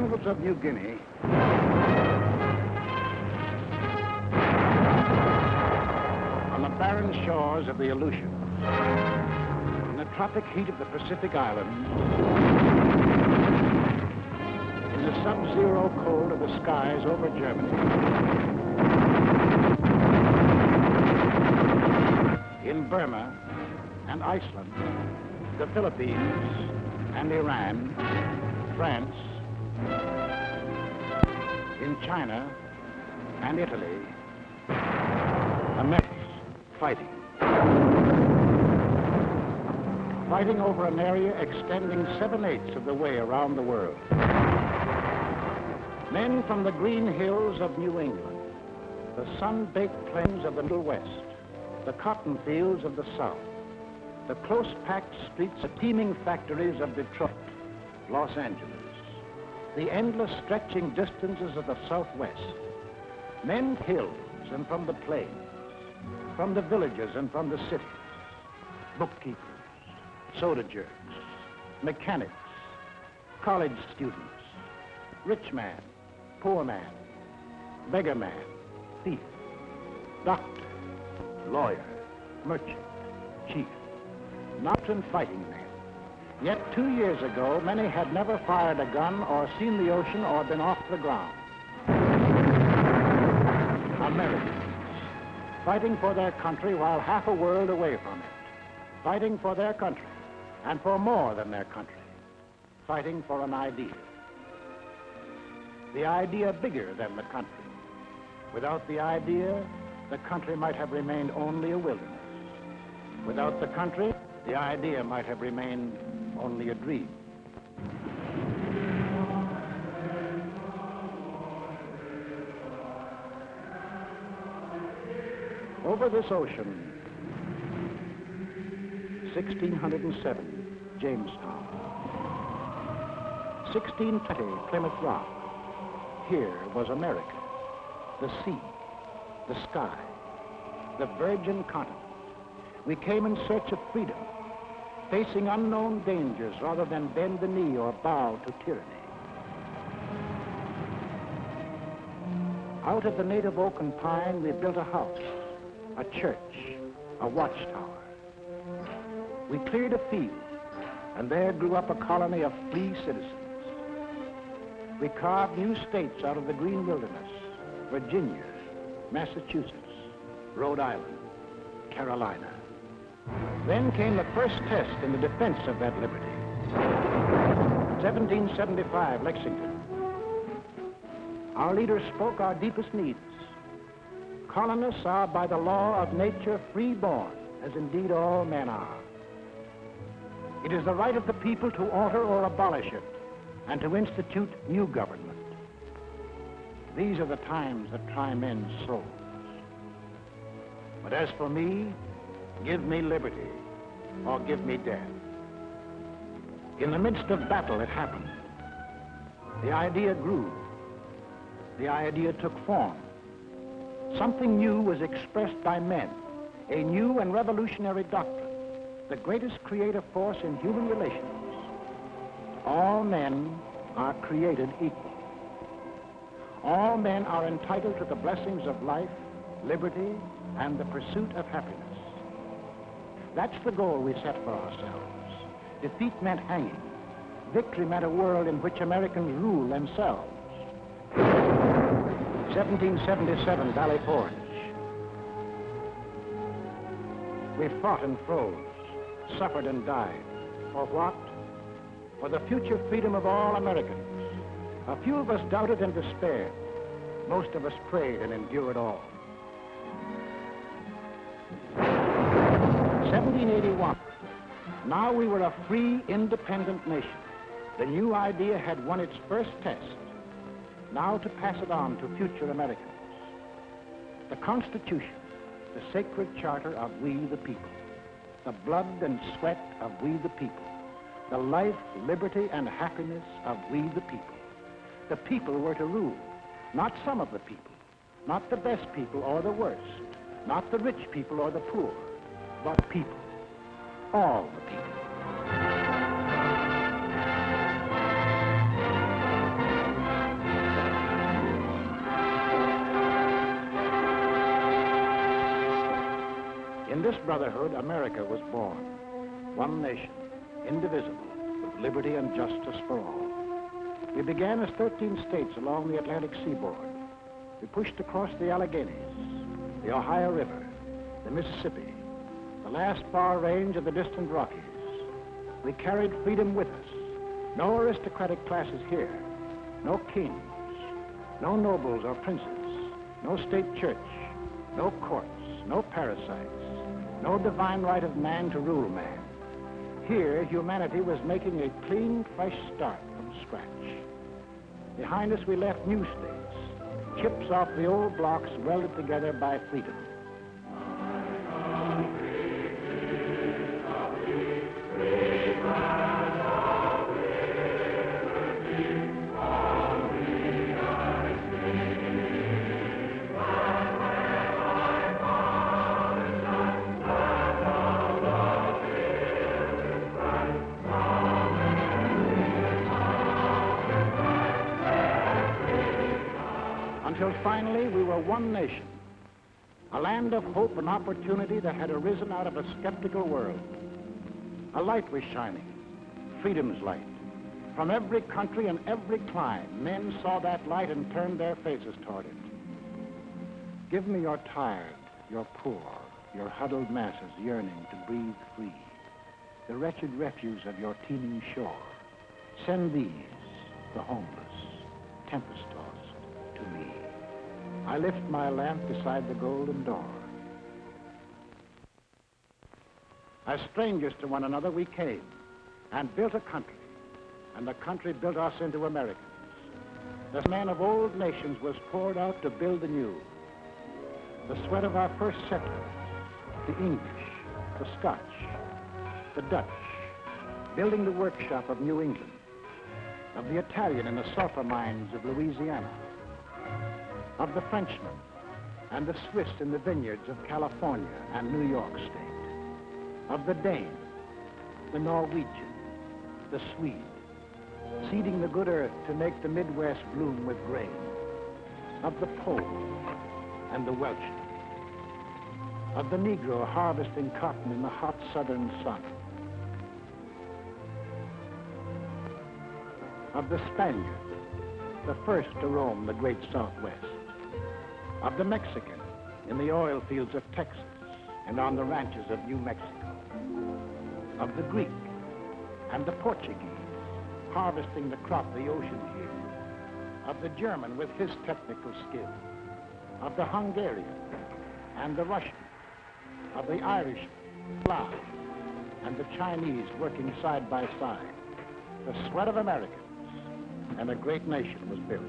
jungles of New Guinea, on the barren shores of the Aleutians, in the tropic heat of the Pacific Islands, in the sub-zero cold of the skies over Germany, in Burma and Iceland, the Philippines and Iran, France, in China and Italy, Americans fighting. Fighting over an area extending 7/8 of the way around the world. Men from the green hills of New England, the sun-baked plains of the Middle West, the cotton fields of the South, the close-packed streets, the teeming factories of Detroit, Los Angeles, the endless stretching distances of the Southwest, men hills and from the plains, from the villages and from the cities, bookkeepers, soda jerks, mechanics, college students, rich man, poor man, beggar man, thief, doctor, lawyer, merchant, chief, mountain fighting men. Yet 2 years ago, many had never fired a gun or seen the ocean or been off the ground. Americans, fighting for their country while half a world away from it, fighting for their country and for more than their country, fighting for an idea. The idea bigger than the country. Without the idea, the country might have remained only a wilderness. Without the country, the idea might have remained only a dream. Over this ocean, 1607, Jamestown. 1620, Plymouth Rock. Here was America, the sea, the sky, the virgin continent. We came in search of freedom, facing unknown dangers rather than bend the knee or bow to tyranny. Out of the native oak and pine, we built a house, a church, a watchtower. We cleared a field, and there grew up a colony of free citizens. We carved new states out of the green wilderness: Virginia, Massachusetts, Rhode Island, Carolina. Then came the first test in the defense of that liberty. 1775, Lexington. Our leaders spoke our deepest needs. Colonists are by the law of nature free-born, as indeed all men are. It is the right of the people to alter or abolish it, and to institute new government. These are the times that try men's souls. But as for me, give me liberty, or give me death. In the midst of battle, it happened. The idea grew. The idea took form. Something new was expressed by men, a new and revolutionary doctrine, the greatest creative force in human relations. All men are created equal. All men are entitled to the blessings of life, liberty, and the pursuit of happiness. That's the goal we set for ourselves. Defeat meant hanging. Victory meant a world in which Americans rule themselves. 1777, Valley Forge. We fought and froze, suffered and died. For what? For the future freedom of all Americans. A few of us doubted and despaired. Most of us prayed and endured all. 1781. Now we were a free, independent nation. The new idea had won its first test. Now to pass it on to future Americans. The Constitution, the sacred charter of we the people. The blood and sweat of we the people. The life, liberty, and happiness of we the people. The people were to rule, not some of the people, not the best people or the worst, not the rich people or the poor, but people, all the people. this brotherhood, America was born. One nation, indivisible, with liberty and justice for all. We began as 13 states along the Atlantic seaboard. We pushed across the Alleghenies, the Ohio River, the Mississippi, the last far range of the distant Rockies. We carried freedom with us. No aristocratic classes here, no kings, no nobles or princes, no state church, no courts, no parasites, no divine right of man to rule man. Here, humanity was making a clean, fresh start from scratch. Behind us, we left new states, chips off the old blocks welded together by freedom. Until finally we were one nation, a land of hope and opportunity that had arisen out of a skeptical world. A light was shining, freedom's light. From every country and every clime, men saw that light and turned their faces toward it. Give me your tired, your poor, your huddled masses yearning to breathe free, the wretched refuse of your teeming shore. Send these, the homeless, tempest-tossed, to me. I lift my lamp beside the golden door. As strangers to one another, we came and built a country, and the country built us into Americans. The man of old nations was poured out to build the new. The sweat of our first settlers, the English, the Scotch, the Dutch, building the workshop of New England, of the Italian in the sulfur mines of Louisiana, of the Frenchman and the Swiss in the vineyards of California and New York State, of the Dane, the Norwegian, the Swede, seeding the good earth to make the Midwest bloom with grain, of the Pole and the Welshman, of the Negro harvesting cotton in the hot southern sun, of the Spaniard, the first to roam the great Southwest, of the Mexican in the oil fields of Texas and on the ranches of New Mexico, of the Greek and the Portuguese harvesting the crop the ocean yields, of the German with his technical skill, of the Hungarian and the Russian, of the Irish, Slav, and the Chinese working side by side. The sweat of Americans, and a great nation was built.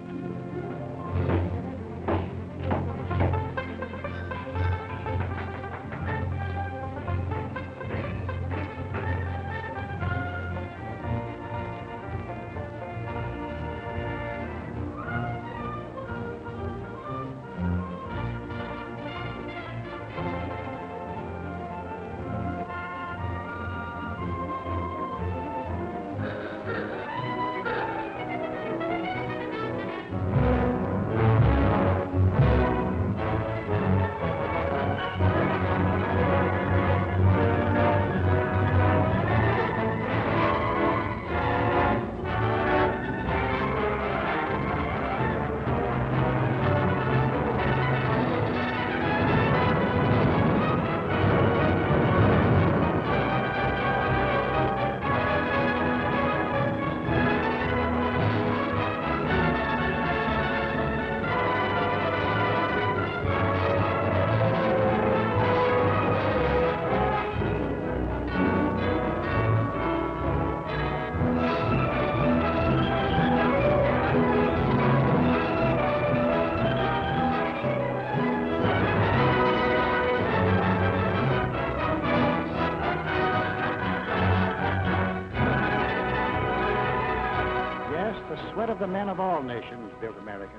Of the men of all nations built America,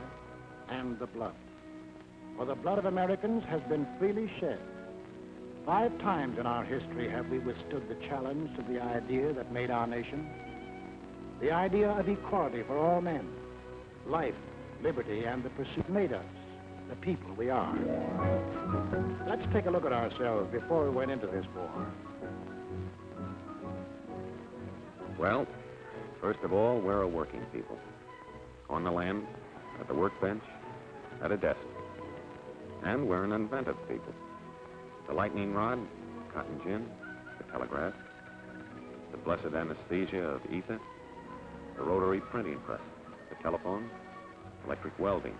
and the blood. For the blood of Americans has been freely shed. 5 times in our history have we withstood the challenge to the idea that made our nation, the idea of equality for all men. Life, liberty, and the pursuit made us, the people we are. Let's take a look at ourselves before we went into this war. Well, first of all, we're a working people. On the land, at the workbench, at a desk. And we're an inventive people. The lightning rod, cotton gin, the telegraph, the blessed anesthesia of ether, the rotary printing press, the telephone, electric welding,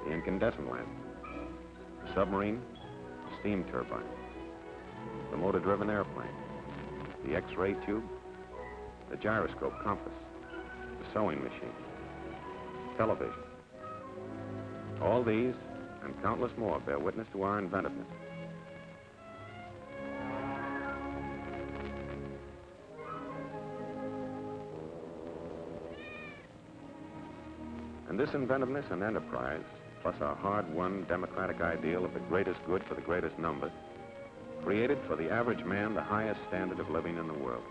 the incandescent lamp, the submarine, the steam turbine, the motor-driven airplane, the X-ray tube, the gyroscope compass, the sewing machine, television. All these and countless more bear witness to our inventiveness. And this inventiveness and enterprise, plus our hard-won democratic ideal of the greatest good for the greatest number, created for the average man the highest standard of living in the world.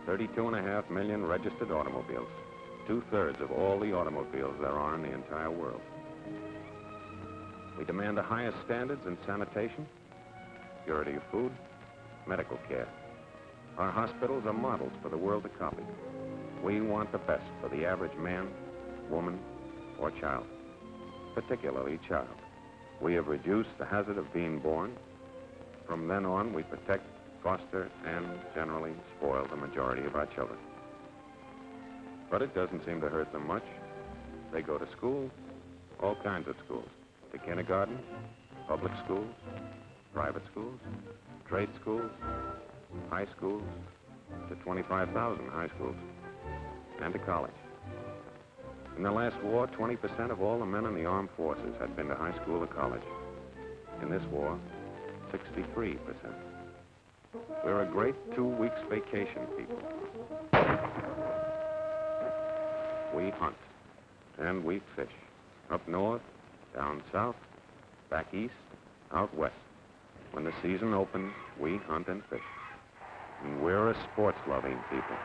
32.5 million registered automobiles, 2/3 of all the automobiles there are in the entire world. We demand the highest standards in sanitation, purity of food, medical care. Our hospitals are models for the world to copy. We want the best for the average man, woman, or child, particularly child. We have reduced the hazard of being born. From then on, we protect, foster, and generally spoil the majority of our children. But it doesn't seem to hurt them much. They go to school, all kinds of schools, to kindergarten, public schools, private schools, trade schools, high schools, to 25,000 high schools, and to college. In the last war, 20% of all the men in the armed forces had been to high school or college. In this war, 63%. We're a great 2 weeks vacation people. We hunt, and we fish. Up north, down south, back east, out west. When the season opens, we hunt and fish. And we're a sports-loving people.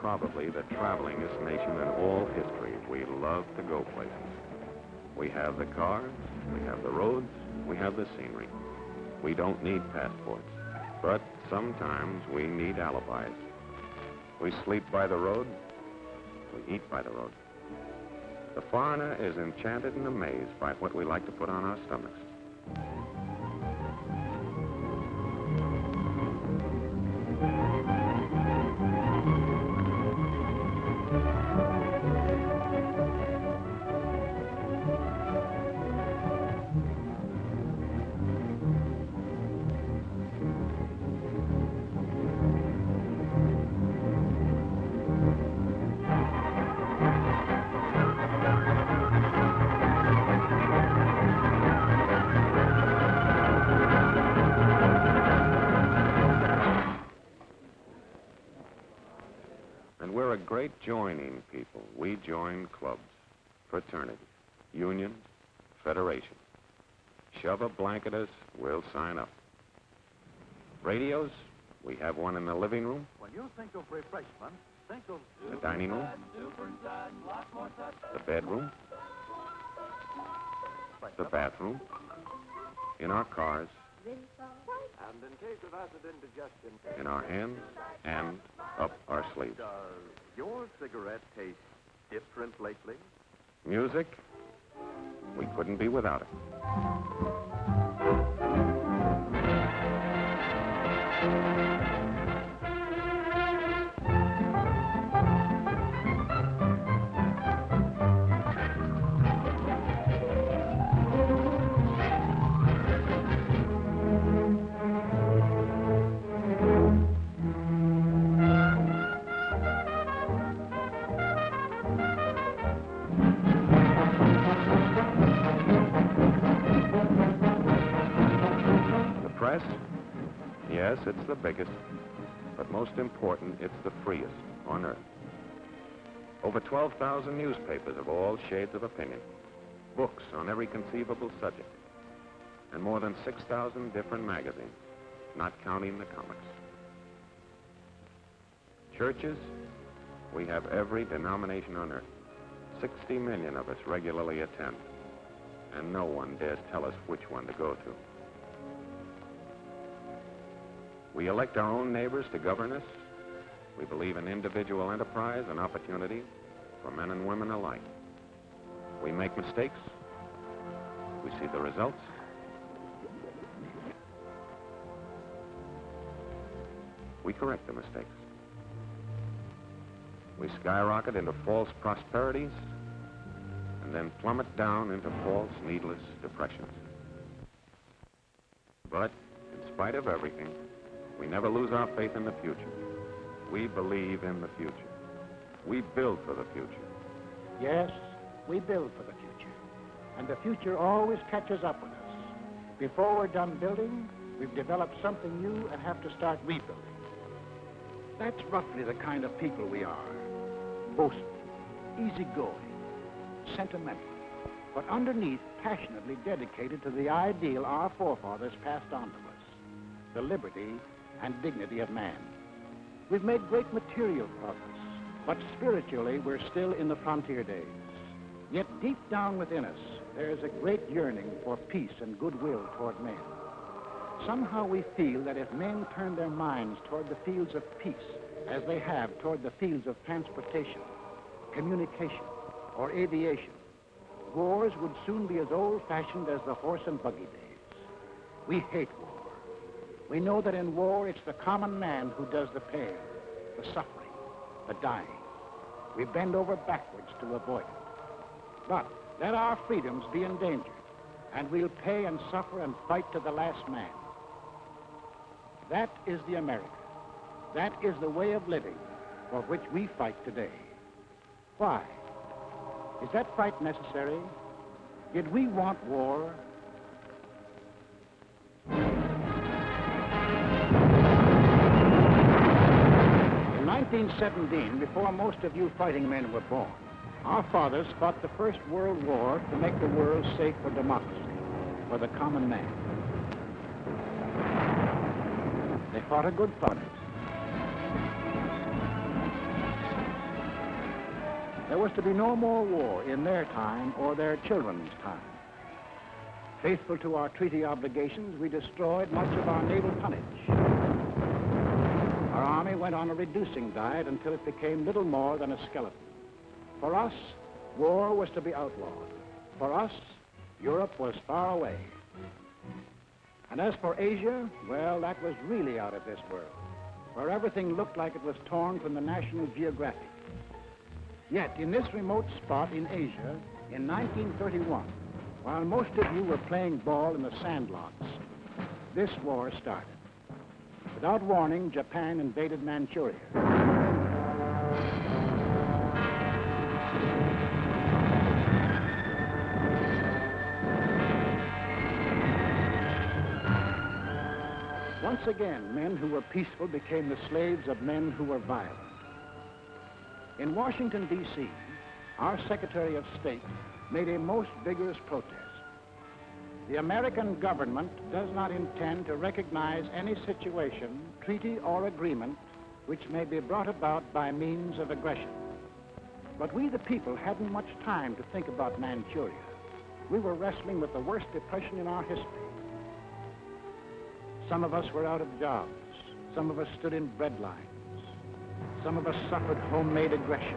Probably the travelingest nation in all history. We love to go places. We have the cars, we have the roads, we have the scenery. We don't need passports, but sometimes we need alibis. We sleep by the road, we eat by the road. The foreigner is enchanted and amazed by what we like to put on our stomachs. We're a great joining people. We join clubs, fraternities, unions, federations. Shove a blanket us, we'll sign up. Radios, we have one in the living room. When you think of refreshment, think of the dining room, the bedroom, the bathroom, in our cars, and in case of acid indigestion, in our hands, and up our sleeves. Does your cigarette taste different lately? Music, we couldn't be without it. press? Yes, it's the biggest, but most important, it's the freest on earth. Over 12,000 newspapers of all shades of opinion, books on every conceivable subject, and more than 6,000 different magazines, not counting the comics. Churches, we have every denomination on earth. 60 million of us regularly attend, and no one dares tell us which one to go to. We elect our own neighbors to govern us. We believe in individual enterprise and opportunity for men and women alike. We make mistakes. We see the results. We correct the mistakes. We skyrocket into false prosperities and then plummet down into false, needless depressions. But in spite of everything, we never lose our faith in the future. We believe in the future. We build for the future. Yes, we build for the future. And the future always catches up with us. Before we're done building, we've developed something new and have to start rebuilding. That's roughly the kind of people we are. Boastful, easygoing, sentimental, but underneath passionately dedicated to the ideal our forefathers passed on to us, the liberty and dignity of man. We've made great material progress, but spiritually we're still in the frontier days. Yet deep down within us, there is a great yearning for peace and goodwill toward men. Somehow we feel that if men turn their minds toward the fields of peace, as they have toward the fields of transportation, communication, or aviation, wars would soon be as old-fashioned as the horse and buggy days. We hate war. We know that in war, it's the common man who does the pain, the suffering, the dying. We bend over backwards to avoid it. But let our freedoms be endangered, and we'll pay and suffer and fight to the last man. That is the America. That is the way of living for which we fight today. Why? Is that fight necessary? Did we want war? In 1917, before most of you fighting men were born, our fathers fought the First World War to make the world safe for democracy, for the common man. They fought a good fight. There was to be no more war in their time or their children's time. Faithful to our treaty obligations, we destroyed much of our naval tonnage. Our army went on a reducing diet until it became little more than a skeleton. For us, war was to be outlawed. For us, Europe was far away. And as for Asia, well, that was really out of this world, where everything looked like it was torn from the National Geographic. Yet, in this remote spot in Asia, in 1931, while most of you were playing ball in the sandlots, this war started. Without warning, Japan invaded Manchuria. Once again, men who were peaceful became the slaves of men who were violent. In Washington, D.C., our Secretary of State made a most vigorous protest. The American government does not intend to recognize any situation, treaty, or agreement which may be brought about by means of aggression. But we, the people, hadn't much time to think about Manchuria. We were wrestling with the worst depression in our history. Some of us were out of jobs. Some of us stood in bread lines. Some of us suffered homemade aggression.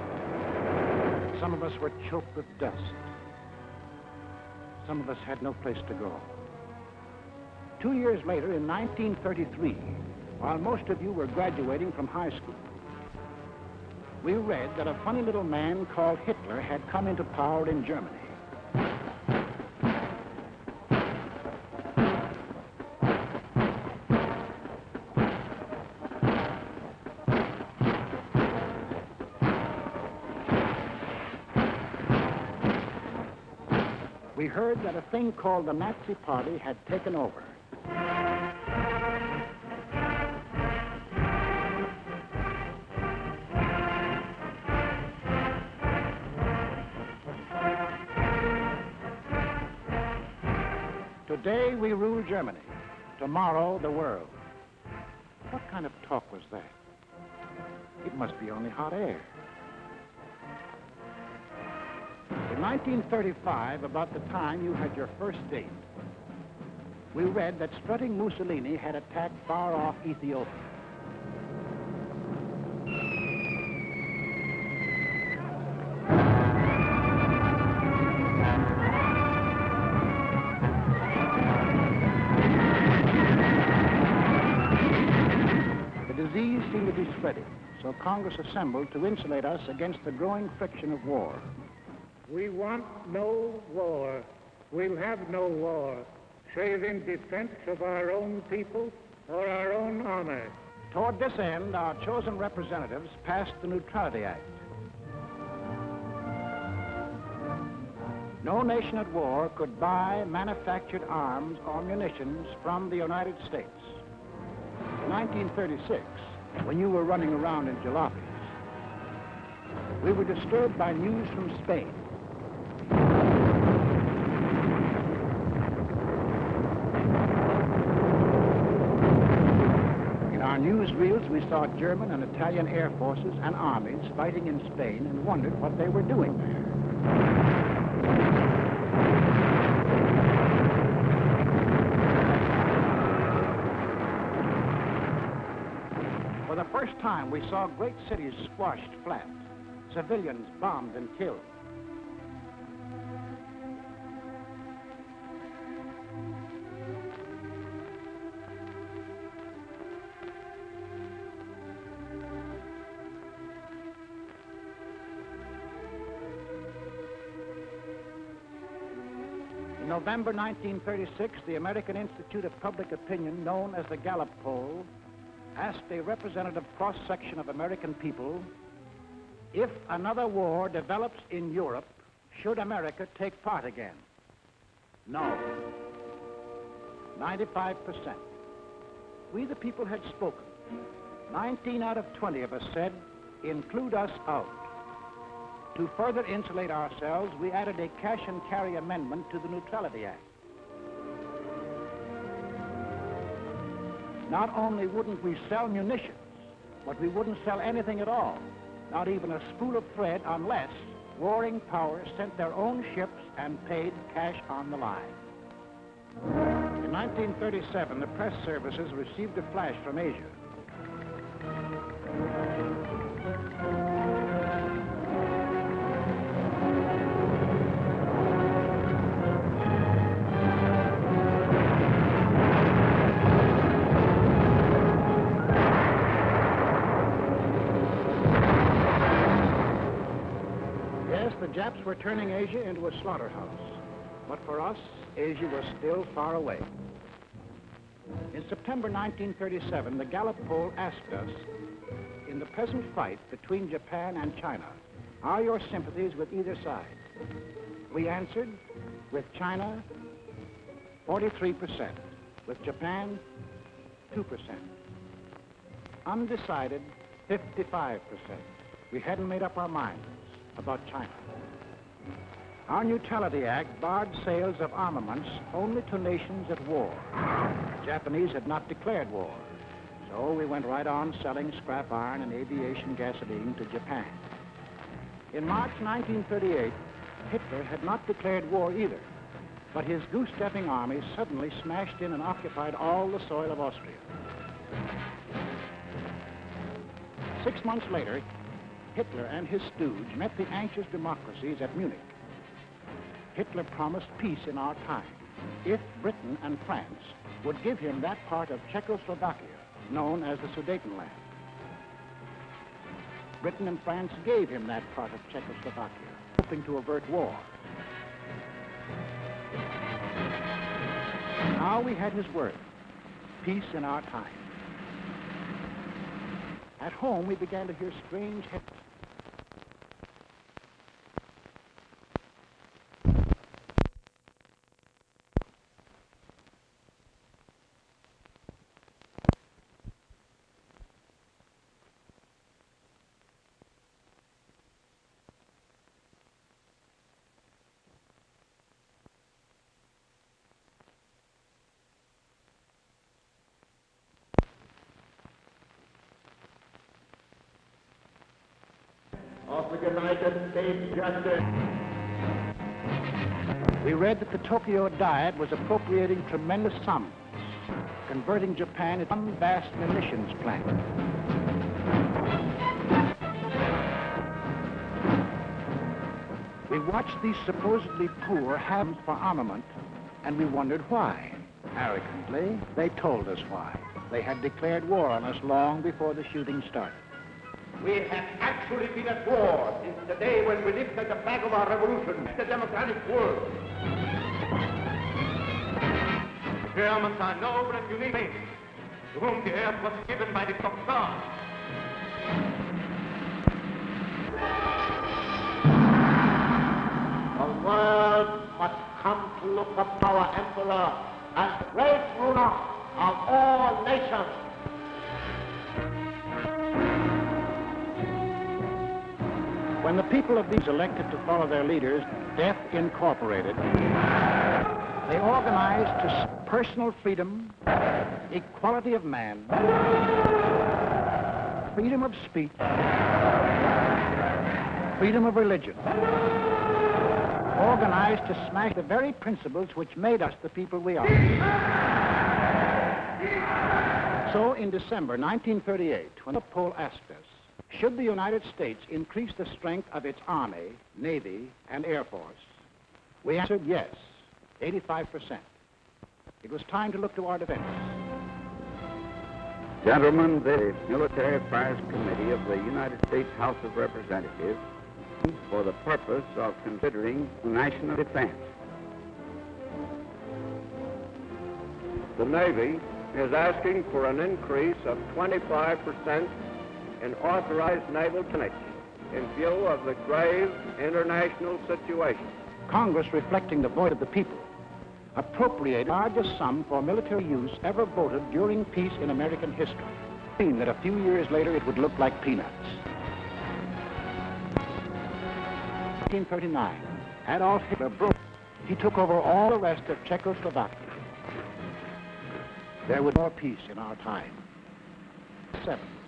Some of us were choked with dust. Some of us had no place to go. 2 years later, in 1933, while most of you were graduating from high school, we read that a funny little man called Hitler had come into power in Germany. We heard that a thing called the Nazi Party had taken over. Today we rule Germany. Tomorrow, the world. What kind of talk was that? It must be only hot air. In 1935, about the time you had your first date, we read that strutting Mussolini had attacked far-off Ethiopia. The disease seemed to be spreading, so Congress assembled to insulate us against the growing friction of war. We want no war. We'll have no war, save in defense of our own people or our own honor. Toward this end, our chosen representatives passed the Neutrality Act. No nation at war could buy manufactured arms or munitions from the United States. In 1936, when you were running around in jalopies, we were disturbed by news from Spain. In our newsreels, we saw German and Italian air forces and armies fighting in Spain and wondered what they were doing there. For the first time, we saw great cities squashed flat, civilians bombed and killed. In November 1936, the American Institute of Public Opinion, known as the Gallup Poll, asked a representative cross-section of American people, if another war develops in Europe, should America take part again? No. 95%. We the people had spoken. 19 out of 20 of us said, include us out. To further insulate ourselves, we added a cash and carry amendment to the Neutrality Act. Not only wouldn't we sell munitions, but we wouldn't sell anything at all, not even a spool of thread, unless warring powers sent their own ships and paid cash on the line. In 1937, the press services received a flash from Asia. The Japs were turning Asia into a slaughterhouse. But for us, Asia was still far away. In September 1937, the Gallup poll asked us, in the present fight between Japan and China, are your sympathies with either side? We answered, with China, 43%. With Japan, 2%. Undecided, 55%. We hadn't made up our minds about China. Our Neutrality Act barred sales of armaments only to nations at war. The Japanese had not declared war, so we went right on selling scrap iron and aviation gasoline to Japan. In March 1938, Hitler had not declared war either, but his goose-stepping army suddenly smashed in and occupied all the soil of Austria. 6 months later, Hitler and his stooge met the anxious democracies at Munich. Hitler promised peace in our time if Britain and France would give him that part of Czechoslovakia known as the Sudetenland. Britain and France gave him that part of Czechoslovakia, hoping to avert war. Now we had his word, peace in our time. At home, we began to hear strange headlines. the United States justice. We read that the Tokyo Diet was appropriating tremendous sums, converting Japan into one vast munitions plant. We watched these supposedly poor hands for armament, and we wondered why. Arrogantly, they told us why. They had declared war on us long before the shooting started. We have actually been at war since the day when we lifted the flag of our revolution, the democratic world. The Germans are noble and unique men, to whom the earth was given by the top God. The world must come to look upon our emperor as the great ruler of all nations. When the people of these elected to follow their leaders, Death Incorporated, they organized to personal freedom, equality of man, freedom of speech, freedom of religion, organized to smash the very principles which made us the people we are. So in December 1938, when Paul asked us, should the United States increase the strength of its Army, Navy, and Air Force, we answered yes, 85%. It was time to look to our defense. Gentlemen, the Military Affairs Committee of the United States House of Representatives for the purpose of considering national defense. The Navy is asking for an increase of 25% in authorized naval tonnage in view of the grave international situation. Congress, reflecting the voice of the people, appropriated the largest sum for military use ever voted during peace in American history. Mean that a few years later it would look like peanuts. 1939, Adolf Hitler broke. He took over all the rest of Czechoslovakia. There was more peace in our time.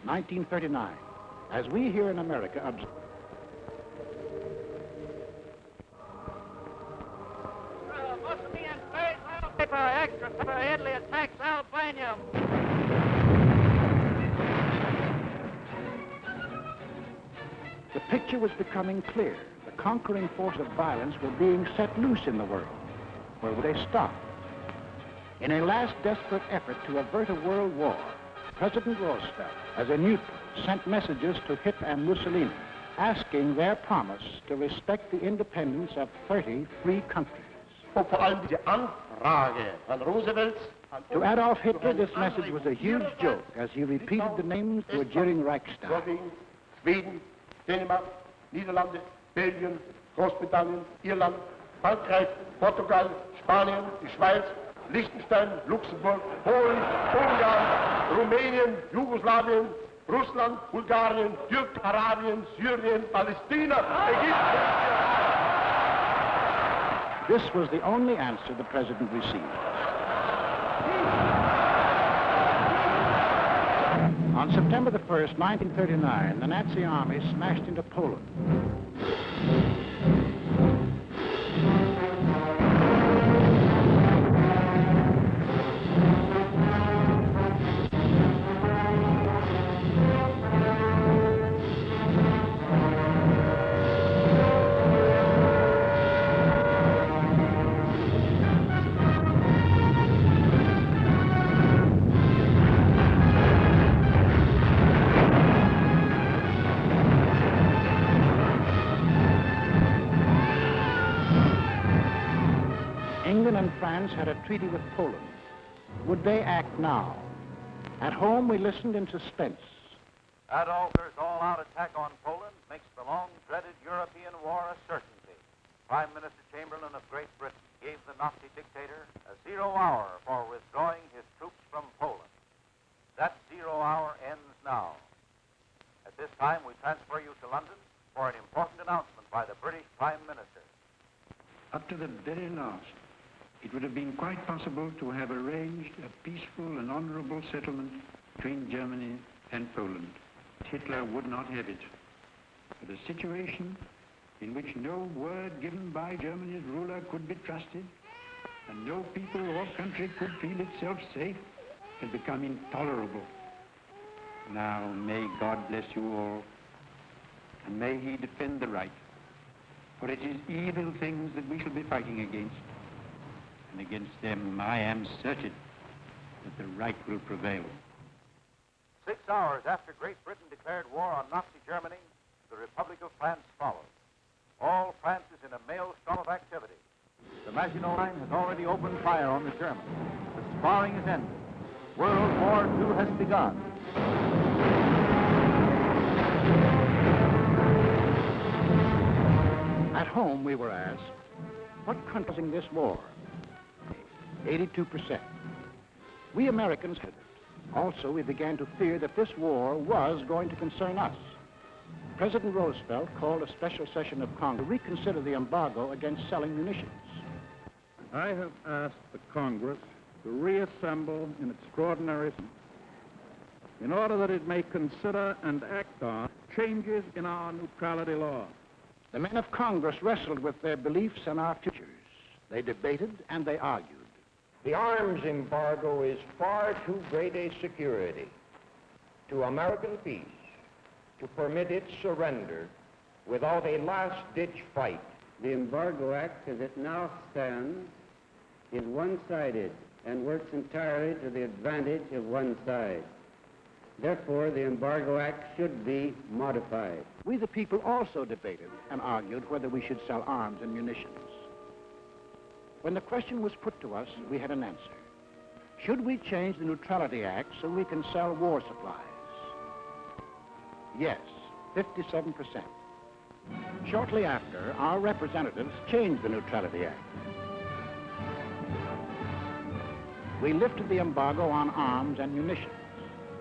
1939, as we here in America observe. Mussolini and paper extra for Italy attacks Albania. The picture was becoming clear. The conquering force of violence were being set loose in the world. Where would they stop? In a last desperate effort to avert a world war, President Roosevelt, as a neutral, sent messages to Hitler and Mussolini, asking their promise to respect the independence of 30 free countries. To Adolf Hitler, this message was a huge joke as he repeated the names to a jeering Reichstag. Sweden, Denmark, Niederlande, Belgien, Großbritannien, Irland, Frankreich, Portugal, Spanien, die Schweiz, Liechtenstein, Luxemburg, Polen, Ungarn, Rumänien, Jugoslawien, Russland, Bulgarien, Türkei, Arabien, Syrien, Palästina, Ägypten. This was the only answer the president received. On September the 1st, 1939, the Nazi army smashed into Poland. England and France had a treaty with Poland. Would they act now? At home, we listened in suspense. Adolf Hitler's all-out attack on Poland makes the long-dreaded European war a certainty. Prime Minister Chamberlain of Great Britain gave the Nazi dictator a 0 hour for withdrawing his troops from Poland. That 0 hour ends now. At this time, we transfer you to London for an important announcement by the British Prime Minister. Up to the very last, it would have been quite possible to have arranged a peaceful and honorable settlement between Germany and Poland. Hitler would not have it. But a situation in which no word given by Germany's ruler could be trusted, and no people or country could feel itself safe, had become intolerable. Now, may God bless you all, and may he defend the right, for it is evil things that we shall be fighting against, and against them I am certain that the right will prevail. 6 hours after Great Britain declared war on Nazi Germany, the Republic of France followed. All France is in a maelstrom of activity. The Maginot Line has already opened fire on the Germans. The sparring is ended. World War II has begun. At home, we were asked, what country's in this war? 82%. We Americans had it. Also, we began to fear that this war was going to concern us. President Roosevelt called a special session of Congress to reconsider the embargo against selling munitions. I have asked the Congress to reassemble in extraordinary in order that it may consider and act on changes in our neutrality law. The men of Congress wrestled with their beliefs and our futures. They debated and they argued. The arms embargo is far too great a security to American peace to permit its surrender without a last-ditch fight. The Embargo Act, as it now stands, is one-sided and works entirely to the advantage of one side. Therefore, the Embargo Act should be modified. We, the people, also debated and argued whether we should sell arms and munitions. When the question was put to us, we had an answer. Should we change the Neutrality Act so we can sell war supplies? Yes, 57%. Shortly after, our representatives changed the Neutrality Act. We lifted the embargo on arms and munitions.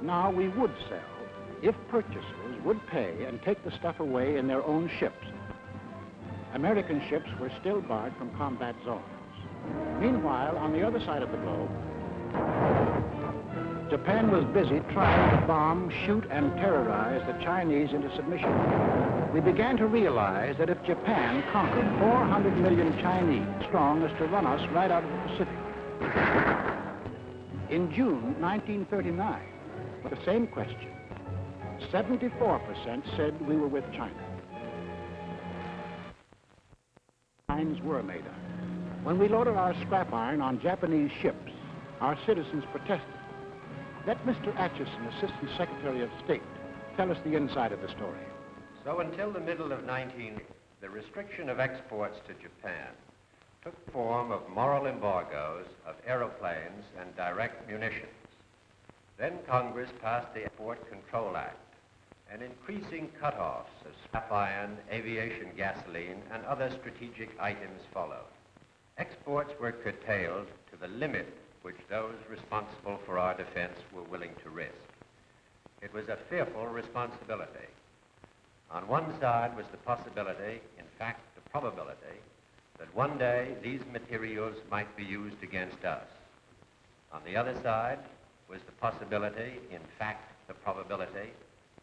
Now we would sell if purchasers would pay and take the stuff away in their own ships. American ships were still barred from combat zones. Meanwhile, on the other side of the globe, Japan was busy trying to bomb, shoot, and terrorize the Chinese into submission. We began to realize that if Japan conquered 400 million Chinese, strong as to run us right out of the Pacific. In June 1939, with the same question, 74% said we were with China. Mines were made up. When we loaded our scrap iron on Japanese ships, our citizens protested. Let Mr. Atchison, Assistant Secretary of State, tell us the inside of the story. So until the middle of 1980, the restriction of exports to Japan took the form of moral embargoes of aeroplanes and direct munitions. Then Congress passed the Export Control Act, and increasing cutoffs of scrap iron, aviation gasoline, and other strategic items followed. Exports were curtailed to the limit which those responsible for our defense were willing to risk. It was a fearful responsibility. On one side was the possibility, in fact the probability, that one day these materials might be used against us. On the other side was the possibility, in fact the probability,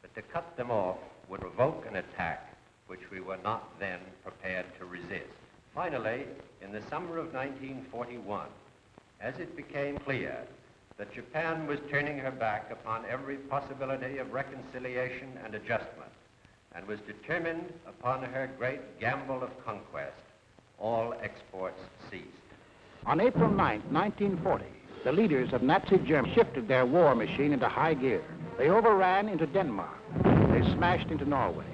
that to cut them off would provoke an attack which we were not then prepared to resist. Finally, in the summer of 1941, as it became clear that Japan was turning her back upon every possibility of reconciliation and adjustment, and was determined upon her great gamble of conquest, all exports ceased. On April 9, 1940, the leaders of Nazi Germany shifted their war machine into high gear. They overran into Denmark. They smashed into Norway.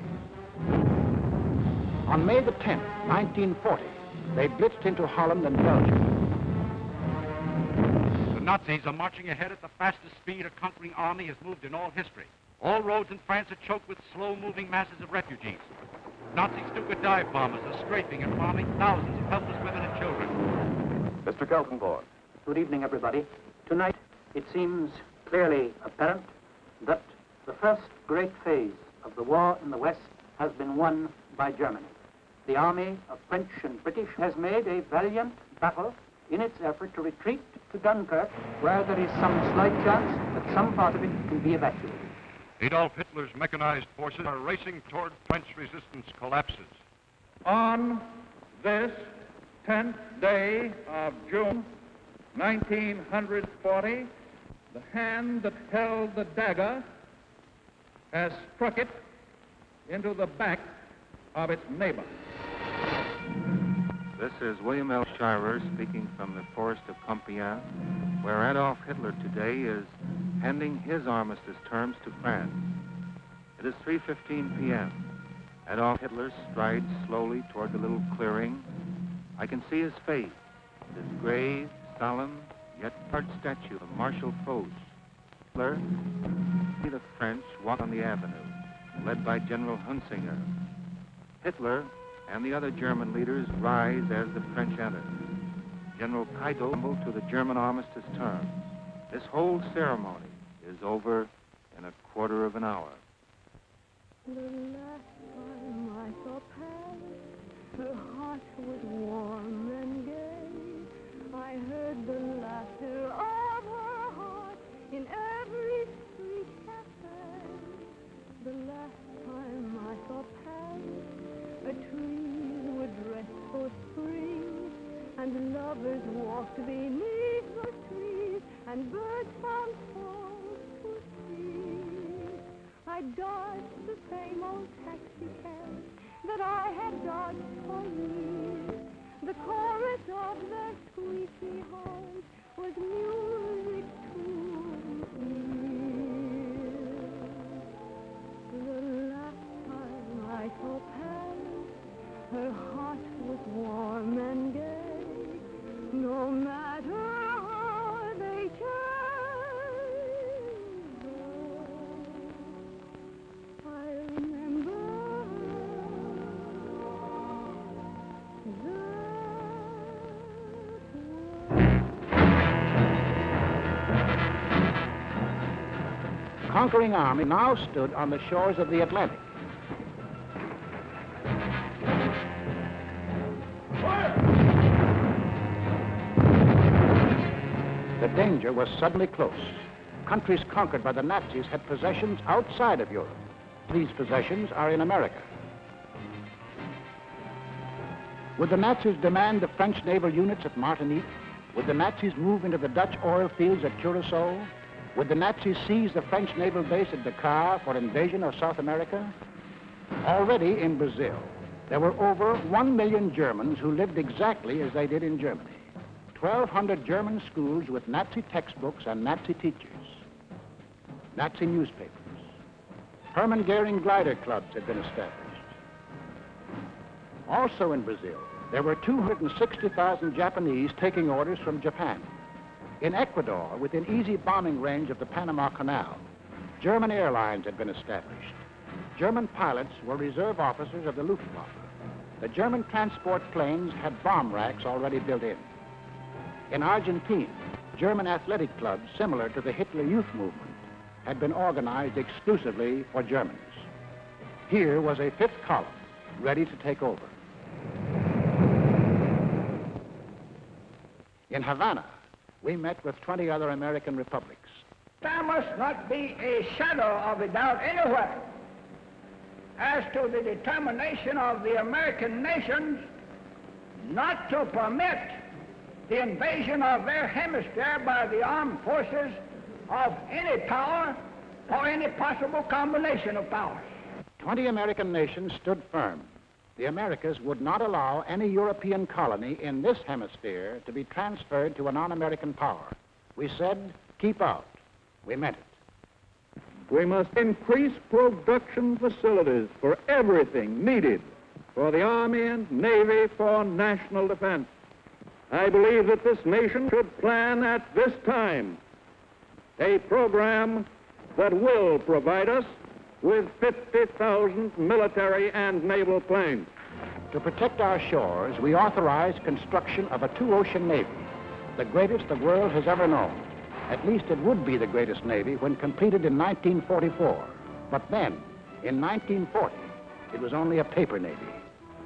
On May the 10th, 1940, they blitzed into Holland and Belgium. The Nazis are marching ahead at the fastest speed a conquering army has moved in all history. All roads in France are choked with slow-moving masses of refugees. Nazi Stuka dive bombers are strafing and bombing thousands of helpless women and children. Mr. Kelton-Ford. Good evening, everybody. Tonight, it seems clearly apparent that the first great phase of the war in the West has been won by Germany. The army of French and British has made a valiant battle in its effort to retreat to Dunkirk, where there is some slight chance that some part of it can be evacuated. Adolf Hitler's mechanized forces are racing toward French resistance collapses. On this 10th day of June, 1940, the hand that held the dagger has struck it into the back of its neighbor. This is William L. Shirer speaking from the forest of Compiègne, where Adolf Hitler today is handing his armistice terms to France. It is 3:15 p.m. Adolf Hitler strides slowly toward the little clearing. I can see his face, his grave, solemn, yet hard statue of Marshal Foch. Hitler, see the French walk on the avenue, led by General Hunsinger. Hitler and the other German leaders rise as the French enter. General Keitel mumbled to the German armistice terms. This whole ceremony is over in a quarter of an hour. The last time I saw Paris, her heart was warm and gay. I heard the laughter of her heart in every street cafe. The last time I saw Paris, trees were dressed for spring, and lovers walked beneath the trees, and birds found songs to sing. I dodged the same old taxi cab that I had dodged for years. The chorus of their squeaky horns was music to me. The last time I saw Paris, her heart was warm and gay, no matter how they changed. I remember The conquering army now stood on the shores of the Atlantic. The danger was suddenly close. Countries conquered by the Nazis had possessions outside of Europe. These possessions are in America. Would the Nazis demand the French naval units at Martinique? Would the Nazis move into the Dutch oil fields at Curacao? Would the Nazis seize the French naval base at Dakar for invasion of South America? Already in Brazil, there were over 1 million Germans who lived exactly as they did in Germany. 1,200 German schools with Nazi textbooks and Nazi teachers. Nazi newspapers. Hermann Goering glider clubs had been established. Also in Brazil, there were 260,000 Japanese taking orders from Japan. In Ecuador, within easy bombing range of the Panama Canal, German airlines had been established. German pilots were reserve officers of the Luftwaffe. The German transport planes had bomb racks already built in. In Argentina, German athletic clubs similar to the Hitler Youth Movement had been organized exclusively for Germans. Here was a fifth column ready to take over. In Havana, we met with 20 other American republics. There must not be a shadow of a doubt anywhere as to the determination of the American nations not to permit the invasion of their hemisphere by the armed forces of any power or any possible combination of powers. 20 American nations stood firm. The Americas would not allow any European colony in this hemisphere to be transferred to a non-American power. We said, keep out. We meant it. We must increase production facilities for everything needed for the Army and Navy for national defense. I believe that this nation should plan at this time a program that will provide us with 50,000 military and naval planes. To protect our shores, we authorized construction of a two-ocean navy, the greatest the world has ever known. At least it would be the greatest navy when completed in 1944. But then, in 1940, it was only a paper navy.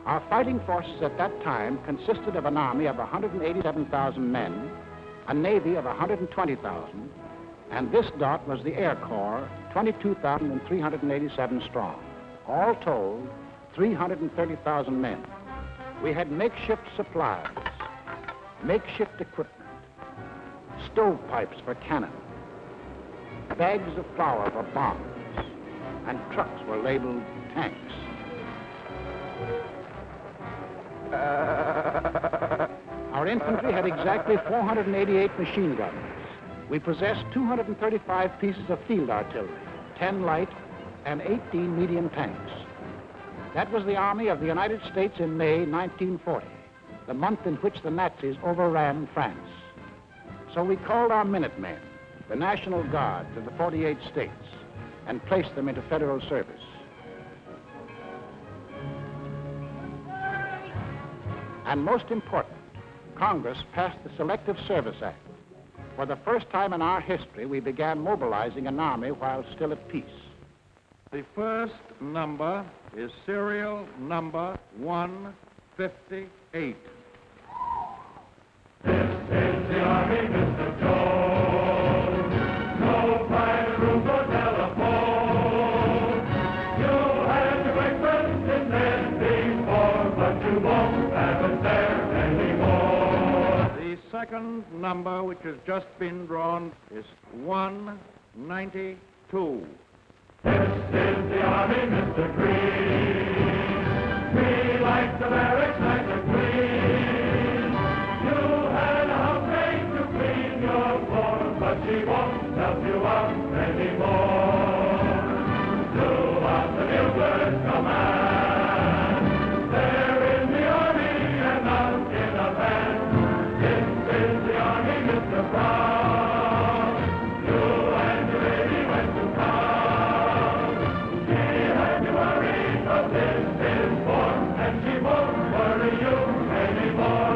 Our fighting forces at that time consisted of an army of 187,000 men, a navy of 120,000, And this dot was the Air Corps, 22,387 strong. All told, 330,000 men. We had makeshift supplies, makeshift equipment, stovepipes for cannon, bags of flour for bombs, and trucks were labeled tanks. Our infantry had exactly 488 machine guns. We possessed 235 pieces of field artillery, 10 light and 18 medium tanks. That was the Army of the United States in May 1940, the month in which the Nazis overran France. So we called our Minutemen, the National Guard of the 48 states, and placed them into federal service. And most important, Congress passed the Selective Service Act. For the first time in our history, we began mobilizing an army while still at peace. The first number is serial number 158. This is the Army, Mr. Jones. No private room or telephone. You had your breakfast in there before, but you won't have it there anymore. The second number, which has just been drawn, is 192. This is the Army, Mr. Green. We like the barracks nice and clean. You had a housemaid to clean your floor, but she won't help you out anymore. Do what the buglers command. They're in the Army and not in a band. This is the Army, Mr. Brown. You and your lady went to town. She had you worried, but this is war, and she won't worry you anymore.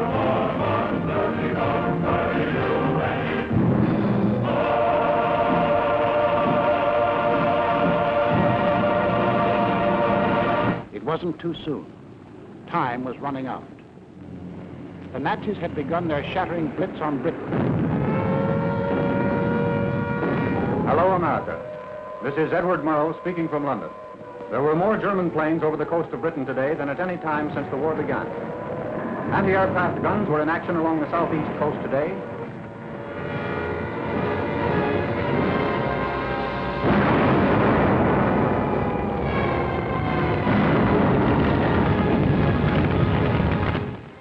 So she won't worry you anymore. It wasn't too soon. Time was running out. The Nazis had begun their shattering blitz on Britain. Hello, America. This is Edward Murrow speaking from London. There were more German planes over the coast of Britain today than at any time since the war began. Anti-aircraft guns were in action along the southeast coast today.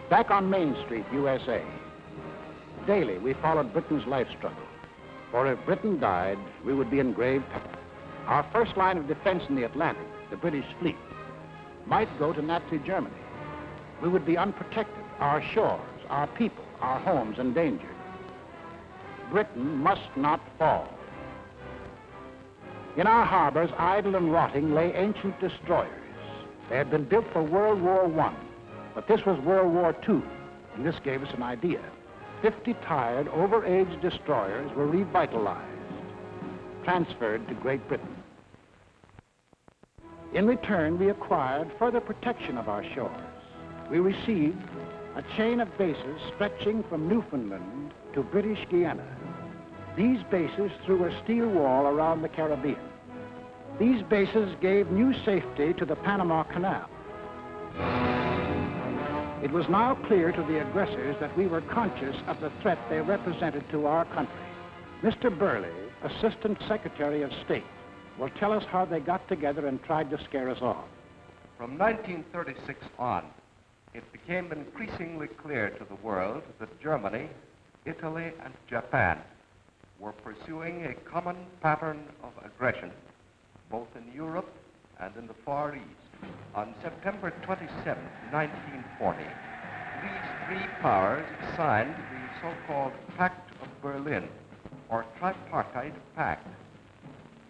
Back on Main Street, USA, daily we followed Britain's life struggle. For if Britain died, we would be in grave peril. Our first line of defense in the Atlantic, the British fleet, might go to Nazi Germany. We would be unprotected, our shores, our people, our homes endangered. Britain must not fall. In our harbors, idle and rotting, lay ancient destroyers. They had been built for World War I, but this was World War II, and this gave us an idea. 50 tired, over-aged destroyers were revitalized, transferred to Great Britain. In return, we acquired further protection of our shores. We received a chain of bases stretching from Newfoundland to British Guiana. These bases threw a steel wall around the Caribbean. These bases gave new safety to the Panama Canal. It was now clear to the aggressors that we were conscious of the threat they represented to our country. Mr. Burley, Assistant Secretary of State, will tell us how they got together and tried to scare us off. From 1936 on, it became increasingly clear to the world that Germany, Italy, and Japan were pursuing a common pattern of aggression, both in Europe and in the Far East. On September 27, 1940, these three powers signed the so-called Pact of Berlin, or Tripartite Pact,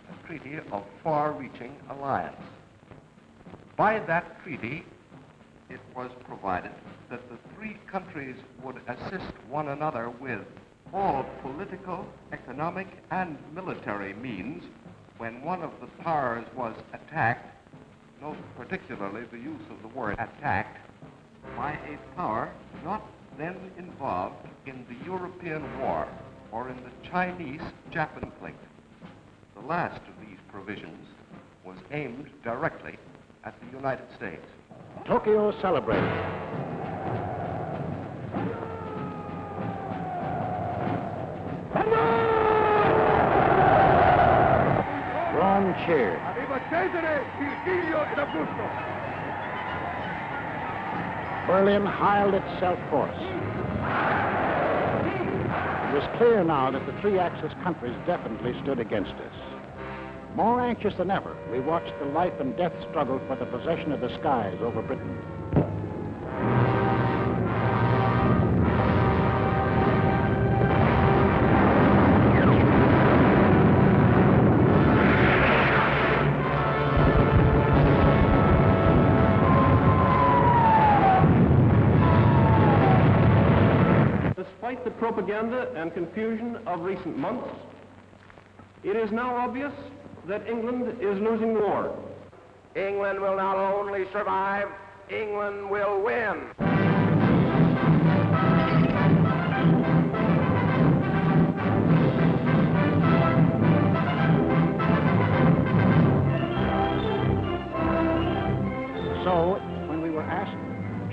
a treaty of far-reaching alliance. By that treaty, it was provided that the three countries would assist one another with all political, economic, and military means when one of the powers was attacked, note particularly the use of the word attacked, by a power not then involved in the European war. or in the Chinese-Japan plate. The last of these provisions was aimed directly at the United States. Tokyo celebrates. Rome cheered. Berlin hired itself forth. It was clear now that the three Axis countries definitely stood against us. More anxious than ever, we watched the life and death struggle for the possession of the skies over Britain. Despite the propaganda and confusion of recent months, it is now obvious that England is losing the war. England will not only survive, England will win. So, when we were asked,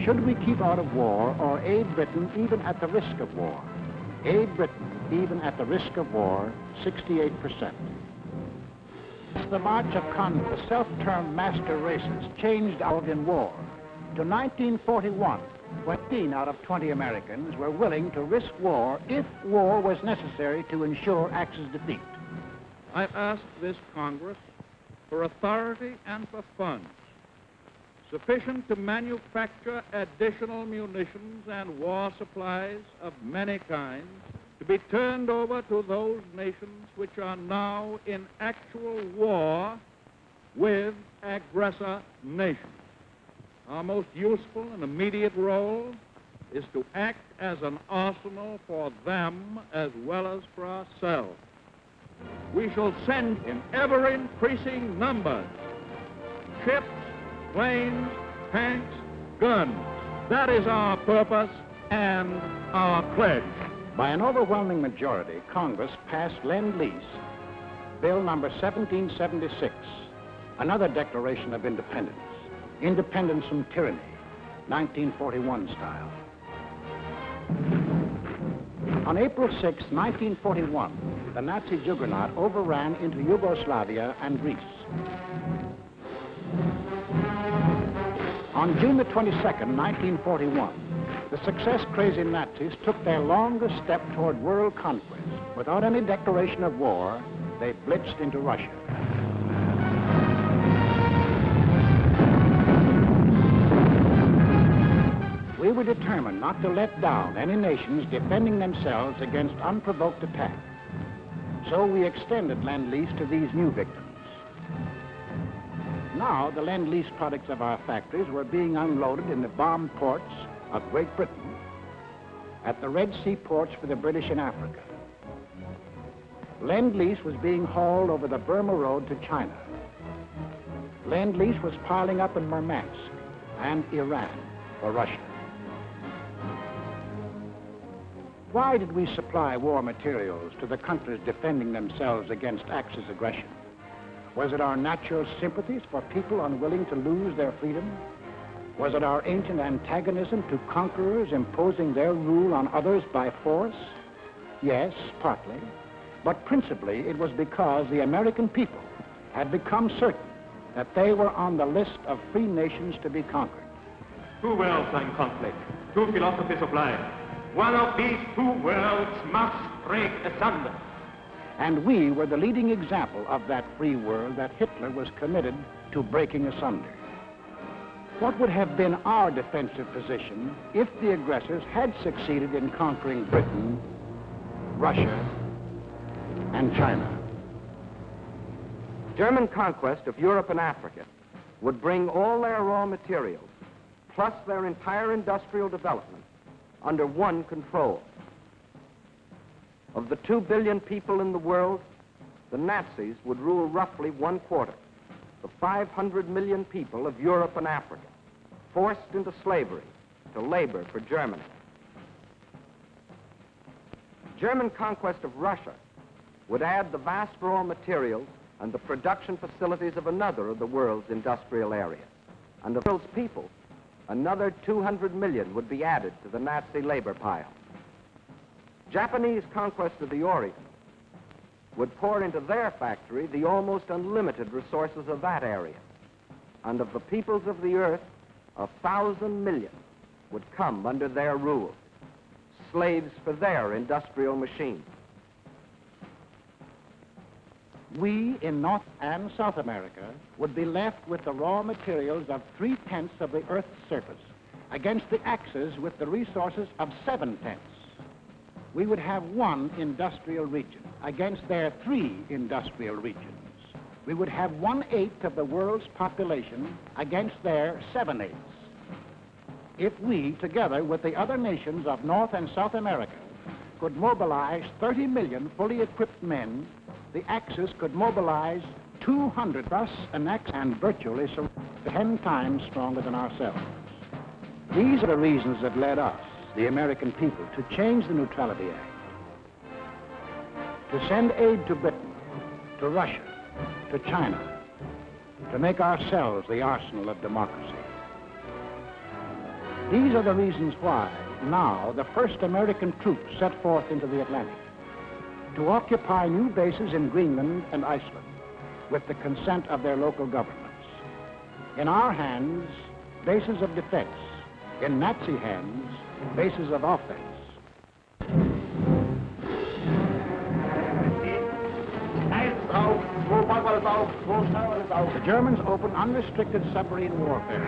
should we keep out of war or aid Britain even at the risk of war? Aid Britain even at the risk of war, 68%. The march of conquest, the self-termed master races, changed out in war. To 1941, 15 out of 20 Americans were willing to risk war if war was necessary to ensure Axis defeat. I've asked this Congress for authority and for funds sufficient to manufacture additional munitions and war supplies of many kinds to be turned over to those nations which are now in actual war with aggressor nations. Our most useful and immediate role is to act as an arsenal for them as well as for ourselves. We shall send in ever-increasing numbers ships, planes, tanks, guns. That is our purpose and our pledge. By an overwhelming majority, Congress passed Lend-Lease, Bill number 1776, another declaration of independence. Independence from tyranny, 1941 style. On April 6, 1941, the Nazi juggernaut overran into Yugoslavia and Greece. On June the 22nd, 1941, the success-crazy Nazis took their longest step toward world conquest. Without any declaration of war, they blitzed into Russia. We were determined not to let down any nations defending themselves against unprovoked attack. So we extended Lend-Lease to these new victims. Now, the Lend-Lease products of our factories were being unloaded in the bomb ports of Great Britain, at the Red Sea ports for the British in Africa. Lend-Lease was being hauled over the Burma Road to China. Lend-Lease was piling up in Murmansk and Iran for Russia. Why did we supply war materials to the countries defending themselves against Axis aggression? Was it our natural sympathies for people unwilling to lose their freedom? Was it our ancient antagonism to conquerors imposing their rule on others by force? Yes, partly. But principally, it was because the American people had become certain that they were on the list of free nations to be conquered. Two worlds are in conflict, two philosophies of life. One of these two worlds must break asunder. And we were the leading example of that free world that Hitler was committed to breaking asunder. What would have been our defensive position if the aggressors had succeeded in conquering Britain, Russia, and China? German conquest of Europe and Africa would bring all their raw materials, plus their entire industrial development, under one control. Of the 2 billion people in the world, the Nazis would rule roughly 1/4, the 500 million people of Europe and Africa, forced into slavery to labor for Germany. German conquest of Russia would add the vast raw materials and the production facilities of another of the world's industrial areas. And of those people, another 200 million would be added to the Nazi labor pile. Japanese conquest of the Orient would pour into their factory the almost unlimited resources of that area. And of the peoples of the earth, 1,000 million would come under their rule, slaves for their industrial machines. We in North and South America would be left with the raw materials of 3/10 of the Earth's surface against the Axis with the resources of 7/10. We would have one industrial region against their 3 industrial regions. We would have 1/8 of the world's population against their 7/8. If we, together with the other nations of North and South America, could mobilize 30 million fully equipped men, the Axis could mobilize 200 us an Axis and virtually 10 times stronger than ourselves. These are the reasons that led us, the American people, to change the Neutrality Act, to send aid to Britain, to Russia, to China, to make ourselves the arsenal of democracy. These are the reasons why now the first American troops set forth into the Atlantic to occupy new bases in Greenland and Iceland with the consent of their local governments. In our hands, bases of defense. In Nazi hands, bases of offense. The Germans opened unrestricted submarine warfare.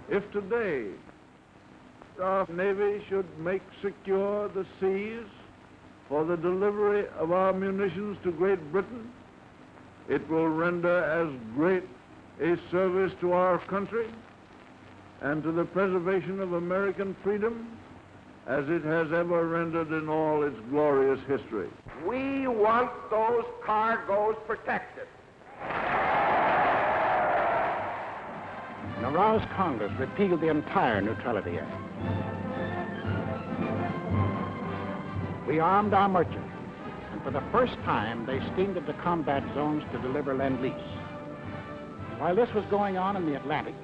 If today our Navy should make secure the seas for the delivery of our munitions to Great Britain, it will render as great a service to our country and to the preservation of American freedom as it has ever rendered in all its glorious history. We want those cargoes protected. An aroused Congress repealed the entire Neutrality Act. We armed our merchants, and for the first time, they steamed into combat zones to deliver Lend-Lease. While this was going on in the Atlantic,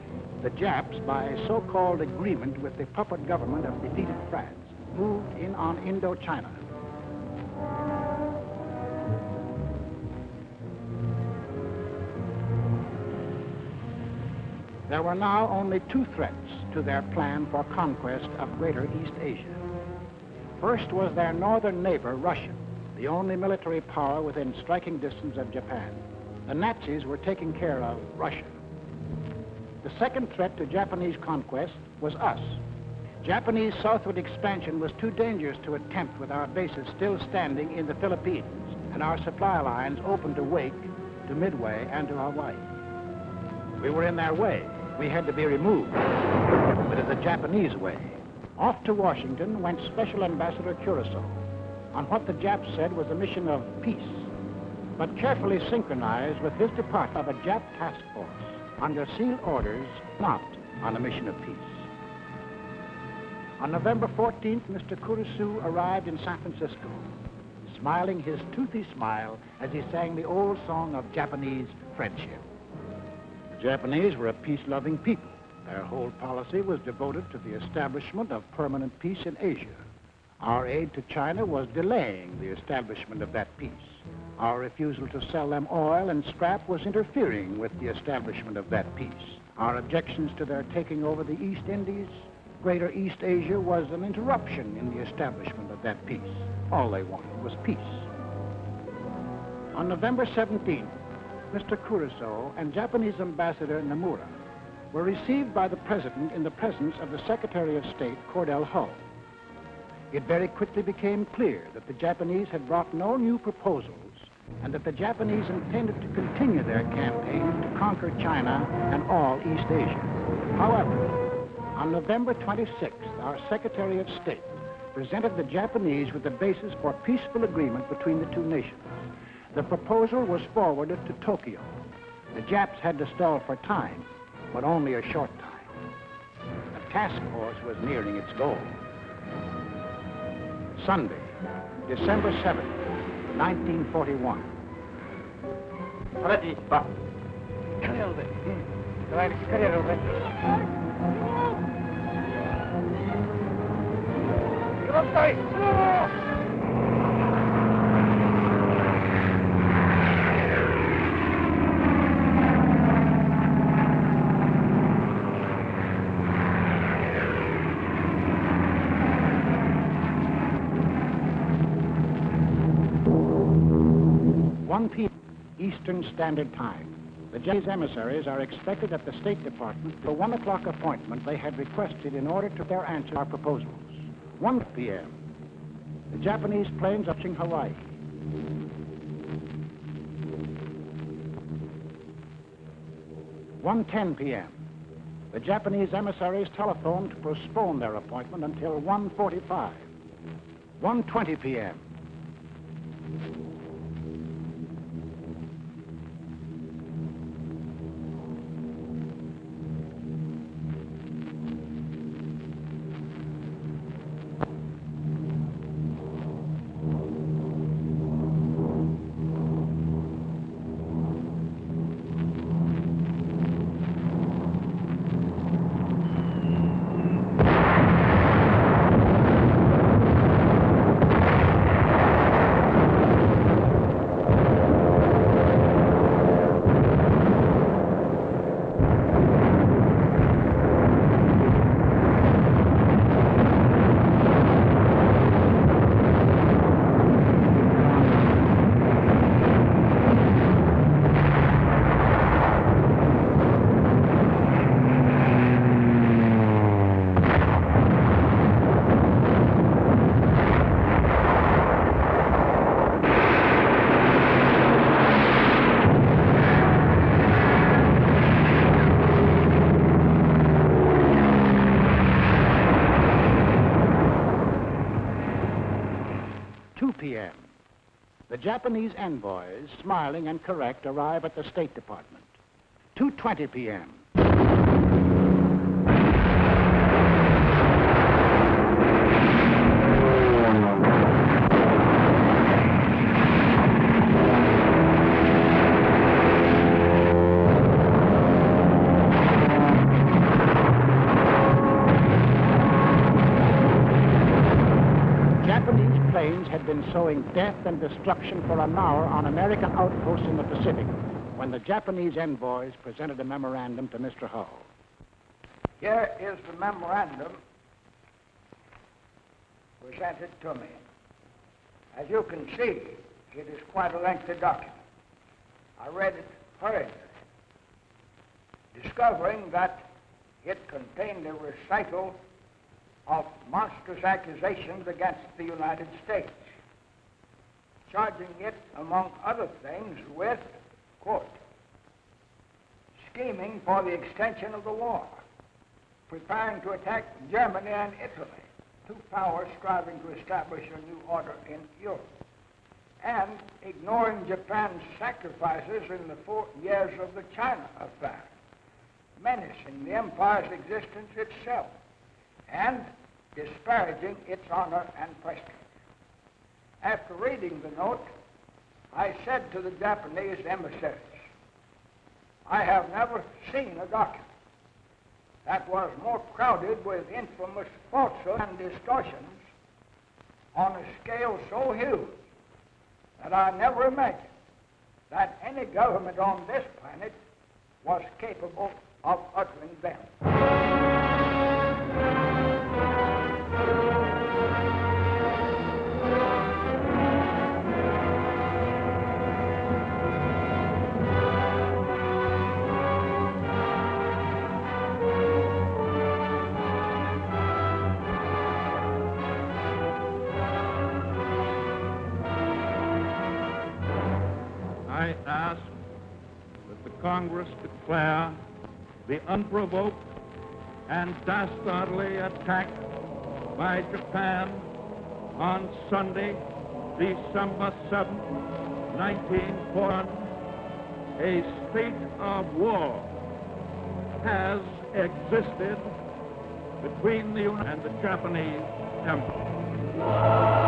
the Japs, by a so-called agreement with the puppet government of defeated France, moved in on Indochina. There were now only 2 threats to their plan for conquest of Greater East Asia. First was their northern neighbor, Russia, the only military power within striking distance of Japan. The Nazis were taking care of Russia. The second threat to Japanese conquest was us. Japanese southward expansion was too dangerous to attempt with our bases still standing in the Philippines and our supply lines open to Wake, to Midway, and to Hawaii. We were in their way. We had to be removed, but in the Japanese way. Off to Washington went Special Ambassador Curaçao on what the Japs said was a mission of peace, but carefully synchronized with his department of a Jap task force under sealed orders, not on a mission of peace. On November 14th, Mr. Curaçao arrived in San Francisco, smiling his toothy smile as he sang the old song of Japanese friendship. The Japanese were a peace-loving people. Their whole policy was devoted to the establishment of permanent peace in Asia. Our aid to China was delaying the establishment of that peace. Our refusal to sell them oil and scrap was interfering with the establishment of that peace. Our objections to their taking over the East Indies, Greater East Asia, was an interruption in the establishment of that peace. All they wanted was peace. On November 17th, Mr. Curaçao and Japanese Ambassador Nomura were received by the President in the presence of the Secretary of State, Cordell Hull. It very quickly became clear that the Japanese had brought no new proposals and that the Japanese intended to continue their campaign to conquer China and all East Asia. However, on November 26th, our Secretary of State presented the Japanese with the basis for peaceful agreement between the two nations. The proposal was forwarded to Tokyo. The Japs had to stall for time, but only a short time. The task force was nearing its goal. Sunday, December 7th, 1941. Eastern Standard Time. The Japanese emissaries are expected at the State Department for 1 o'clock appointment they had requested in order to their answer our proposals. 1 p.m. The Japanese planes approaching Hawaii. 1:10 p.m. The Japanese emissaries telephoned to postpone their appointment until 1:45. 1:20 p.m. The Japanese envoys, smiling and correct, arrive at the State Department. 2:20 p.m. Japanese planes had been sowing death and destruction for an hour on American outposts in the Pacific when the Japanese envoys presented a memorandum to Mr. Hull. Here is the memorandum presented to me. As you can see, it is quite a lengthy document. I read it hurriedly, discovering that it contained a recital of monstrous accusations against the United States, charging it, among other things, with, quote, scheming for the extension of the war, preparing to attack Germany and Italy, two powers striving to establish a new order in Europe, and ignoring Japan's sacrifices in the 4 years of the China affair, menacing the empire's existence itself, and disparaging its honor and prestige. After reading the note, I said to the Japanese emissaries, I have never seen a document that was more crowded with infamous falsehoods and distortions on a scale so huge that I never imagined that any government on this planet was capable of uttering them. I ask that the Congress declare the unprovoked and dastardly attack by Japan on Sunday, December 7, 1941, a state of war has existed between the United and the Japanese Empire.